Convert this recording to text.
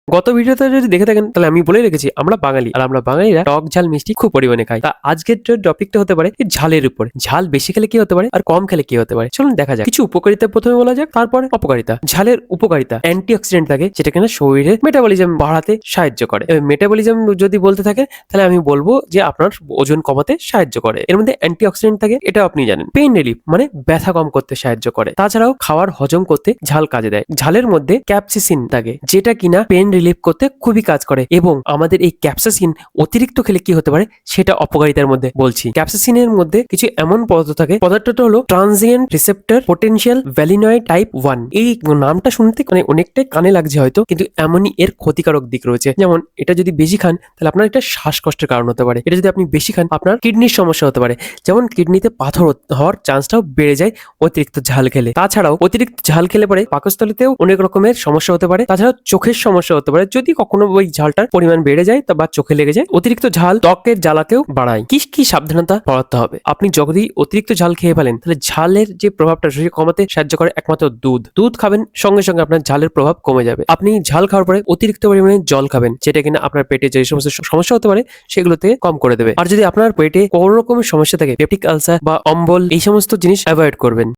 গত ভিডিওতে যদি দেখে থাকেন তাহলে আমি বলে রেখেছি আমরা বাঙালি, আর আমরা বাঙালিরা টক ঝাল মিষ্টি খুব পরিমাণে খাই। তা আজকের যে টপিকটা হতে পারে এই ঝালের উপরে। ঝাল বেশি খেলে কি হতে পারে আর কম খেলে কি হতে পারে, চলুন দেখা যাক। কিছু উপকারিতা প্রথমে বলা যাক, তারপরে অপকারিতা। ঝালের উপকারিতা, অ্যান্টিঅক্সিডেন্ট থাকে যেটা কিনা শরীরের মেটাবলিজম বাড়াতে সাহায্য করে। মেটাবলিজম যদি বলতে থাকে তাহলে আমি বলবো যে আপনার ওজন কমাতে সাহায্য করে। এর মধ্যে অ্যান্টিঅক্সিডেন্ট থাকে, এটা আপনি জানেন। পেইন রিলিফ মানে ব্যথা কম করতে সাহায্য করে। তাছাড়াও খাবার হজম করতে ঝাল কাজে দেয়। ঝালের মধ্যে ক্যাপসিসিন থাকে যেটা কিনা পেইন রিলিফ করতে খুবই কাজ করে। এবং আমাদের এই ক্যাপসাইসিন অতিরিক্ত খেলে কি হতে পারে সেটা অপকারিতার মধ্যে বলছি। ক্যাপসাইসিনের মধ্যে কিছু এমন পদার্থ থাকে, পদার্থটা হলো ট্রানজিয়েন্ট রিসেপ্টর পোটেনশিয়াল ভ্যালিনয়েড টাইপ 1। এই নামটা শুনতে অনেকটাই কানে লাগছে হয়তো, কিন্তু এমনই এর ক্ষতিকারক দিক রয়েছে। যেমন এটা যদি বেশি খান তাহলে আপনার একটা শ্বাসকষ্টের কারণ হতে পারে। এটা যদি আপনি বেশি খান আপনার কিডনির সমস্যা হতে পারে। যেমন কিডনিতে পাথর হওয়ার চান্সটাও বেড়ে যায় অতিরিক্ত ঝাল খেলে। তাছাড়াও অতিরিক্ত ঝাল খেলে পরে পাকস্থলীতেও অনেক রকমের সমস্যা হতে পারে। তাছাড়াও চোখের সমস্যা হতে পারে যদি কখনো ওই ঝালটার পরিমাণ বেড়ে যায় বা চোখে লেগে যায়। অতিরিক্ত ঝাল ত্বকের জ্বালাকেও বাড়ায়। কি কি সাবধানতা বরাতে হবে? আপনি যদি অতিরিক্ত ঝাল খেয়ে ফেলেন তাহলে ঝালের যে প্রভাবটা সেটা কমাতে সাহায্য করে একমাত্র দুধ খাবেন, সঙ্গে সঙ্গে আপনার ঝালের প্রভাব কমে যাবে। আপনি ঝাল খাওয়ার পরে অতিরিক্ত পরিমাণে জল খাবেন, যেটা কিনা আপনার পেটে যে সমস্ত সমস্যা হতে পারে সেগুলোতে কম করে দেবে। আর যদি আপনার পেটে কোনো রকমের সমস্যা থাকে, পেপটিক আলসার বা অম্বল, এই সমস্ত জিনিস অ্যাভয়েড করবেন।